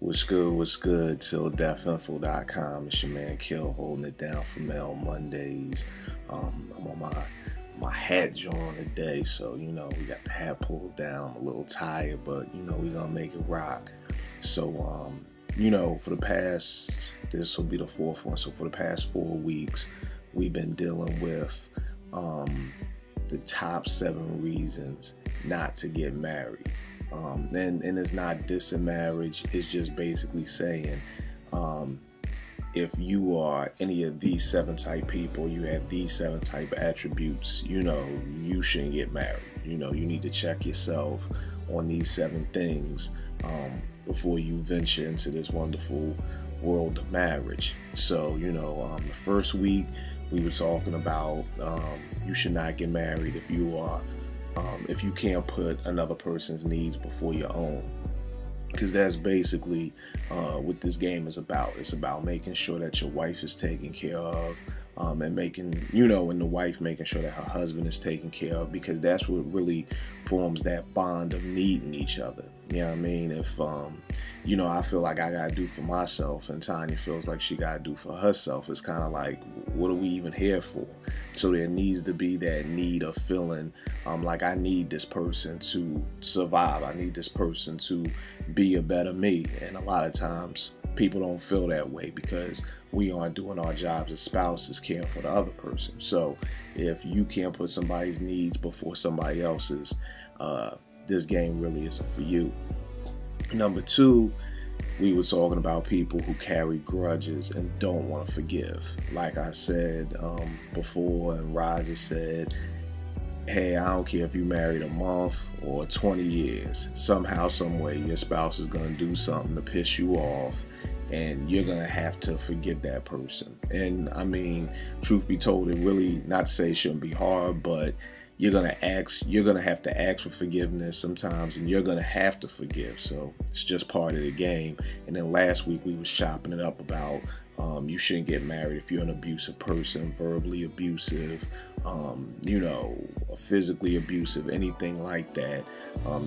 What's good? What's good? TillDeathInfo.com. It's your man Kill holding it down for Mail Mondays. I'm on my hat on today, so we got the hat pulled down. I'm a little tired, but we gonna make it rock. So for the past, this will be the fourth one. So for the past 4 weeks, we've been dealing with the top 7 reasons not to get married. And it's not dissing marriage, it's just basically saying if you are any of these 7 type people, you have these 7 type attributes, you shouldn't get married. You need to check yourself on these 7 things before you venture into this wonderful world of marriage. So the first week we were talking about you should not get married if you can't put another person's needs before your own, because that's basically what this game is about. It's about making sure that your wife is taken care of, and making, and the wife making sure that her husband is taken care of, because that's what really forms that bond of needing each other. You know what I mean? If I feel like I gotta do for myself, and Tanya feels like she gotta do for herself, it's kind of like, what are we even here for? So there needs to be that need of feeling like I need this person to survive. I need this person to be a better me. And a lot of times people don't feel that way because we aren't doing our jobs as spouses, caring for the other person. So if you can't put somebody's needs before somebody else's, this game really isn't for you. Number 2, we were talking about people who carry grudges and don't want to forgive. Like I said before, and Raza said, hey, I don't care if you married a month or 20 years. Somehow, some way, your spouse is going to do something to piss you off, and you're going to have to forgive that person. And I mean, truth be told, it really, not to say it shouldn't be hard, but you're going to have to ask for forgiveness sometimes, and you're going to have to forgive. So it's just part of the game. And then last week we was chopping it up about you shouldn't get married if you're an abusive person, verbally abusive, physically abusive, anything like that.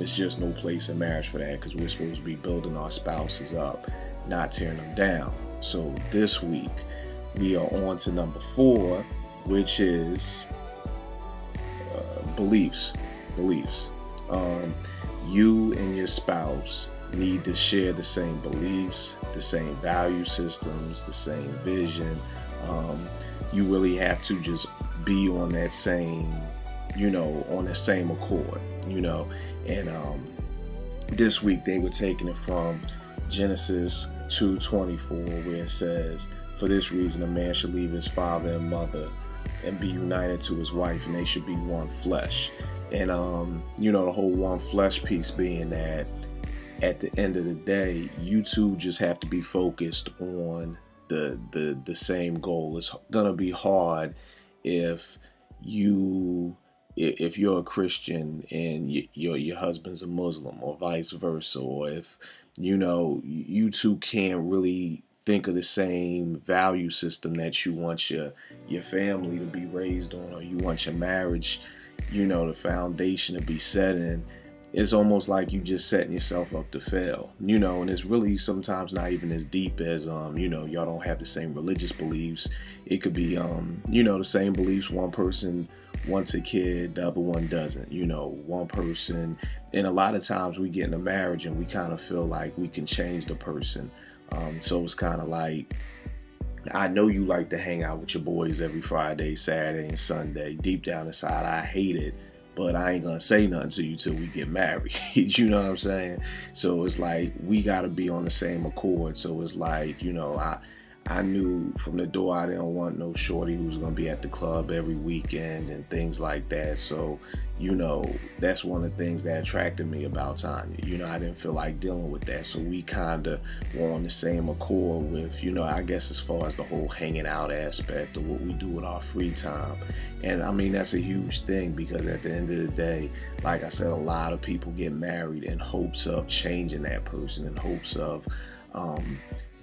It's just no place in marriage for that, because we're supposed to be building our spouses up, not tearing them down. So this week we are on to number 4, which is beliefs. You and your spouse need to share the same beliefs, the same value systems, the same vision. You really have to just be on that same, on the same accord, and this week they were taking it from Genesis 2:24, where it says, for this reason a man should leave his father and mother and be united to his wife, and they should be one flesh. And the whole one flesh piece being that at the end of the day, you two just have to be focused on the same goal. It's gonna be hard if you're a Christian and your husband's a Muslim, or vice versa, or if you two can't really think of the same value system that you want your family to be raised on, or you want your marriage, the foundation to be set in. It's almost like you just setting yourself up to fail, and it's really sometimes not even as deep as, y'all don't have the same religious beliefs. It could be, the same beliefs. One person wants a kid, the other one doesn't, one person. And a lot of times we get in a marriage and we kind of feel like we can change the person. So it's kind of like, I know you like to hang out with your boys every Friday, Saturday, and Sunday. Deep down inside, I hate it, but I ain't gonna say nothing to you till we get married. You know what I'm saying? So it's like, we gotta be on the same accord. So it's like, I knew from the door I didn't want no shorty who was going to be at the club every weekend and things like that. So, that's one of the things that attracted me about Tanya. I didn't feel like dealing with that. So we kind of were on the same accord with, I guess as far as the whole hanging out aspect of what we do with our free time. And I mean, that's a huge thing, because at the end of the day, like I said, a lot of people get married in hopes of changing that person, in hopes of,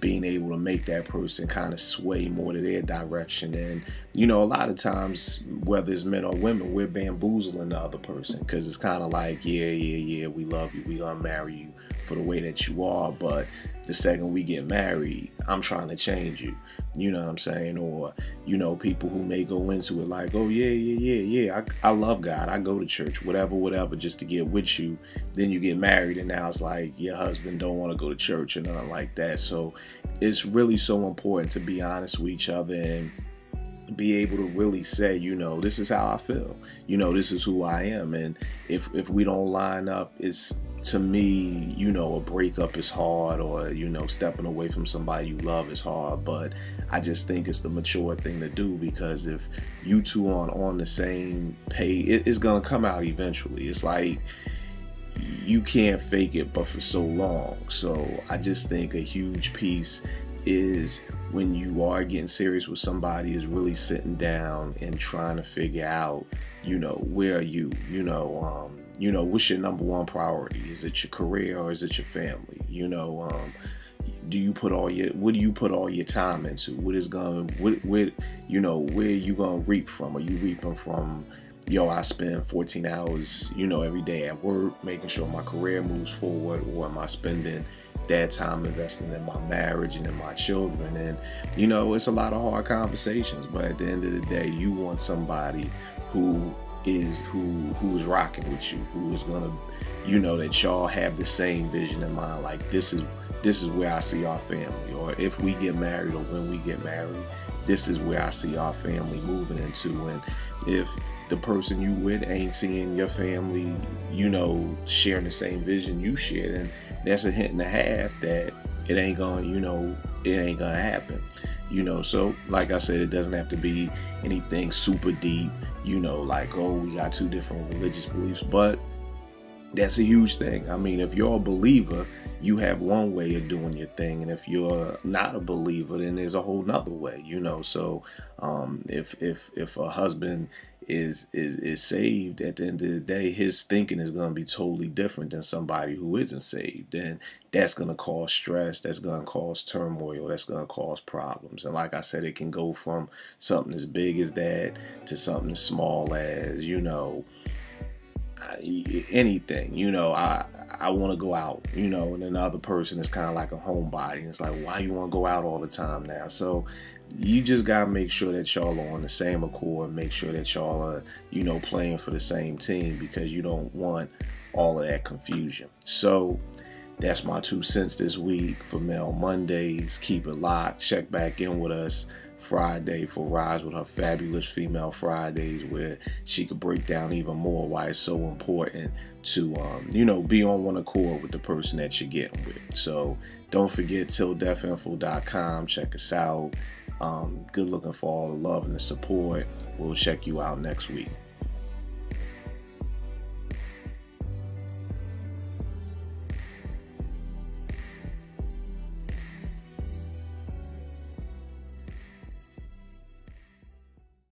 being able to make that person kind of sway more to their direction. And a lot of times, whether it's men or women, we're bamboozling the other person, because it's kind of like, yeah, we love you, we gonna marry you for the way that you are, but the second we get married, I'm trying to change you. You know what I'm saying? Or, you know, people who may go into it like, oh, yeah, I love God. I go to church, whatever, just to get with you. Then you get married and now it's like your husband don't want to go to church or nothing like that. So it's really so important to be honest with each other and be able to really say, you know, this is how I feel. You know, this is who I am. And if we don't line up, it's, to me, you know, a breakup is hard, or, you know, stepping away from somebody you love is hard. But I just think it's the mature thing to do, because if you two aren't on the same page, it's going to come out eventually. It's like you can't fake it but for so long. So I just think a huge piece is, when you are getting serious with somebody, is really sitting down and trying to figure out, you know, where are you, what's your number one priority? Is it your career or is it your family? You know, what do you put all your time into? Where are you gonna reap from? Are you reaping from, I spend 14 hours, every day at work, making sure my career moves forward, or am I spending that time investing in my marriage and in my children? And, it's a lot of hard conversations, but at the end of the day, you want somebody who is rocking with you, who is gonna, that y'all have the same vision in mind. Like, this is where I see our family, or if we get married or when we get married, this is where I see our family moving into. And if the person you with ain't seeing your family, sharing the same vision you share, then that's a hint and a half that it ain't gonna happen. So like I said, it doesn't have to be anything super deep, like, oh, we got two different religious beliefs, but that's a huge thing. I mean, if you're a believer, you have one way of doing your thing, and if you're not a believer, then there's a whole nother way, So if a husband is saved, at the end of the day, his thinking is going to be totally different than somebody who isn't saved. And that's going to cause stress, that's going to cause turmoil, that's going to cause problems. And like I said, it can go from something as big as that to something as small as, anything. I want to go out, and then the other person is kind of like a homebody, and it's like, why you want to go out all the time now? So you just gotta make sure that y'all are on the same accord, make sure that y'all are, playing for the same team, because you don't want all of that confusion. So that's my 2 cents this week for Mel Mondays. Keep it locked. Check back in with us Friday for Rise with her fabulous Female Fridays, where she could break down even more why it's so important to be on one accord with the person that you're getting with. So don't forget tilldeafinfo.com. Check us out. Good looking for all the love and the support. We'll check you out next week.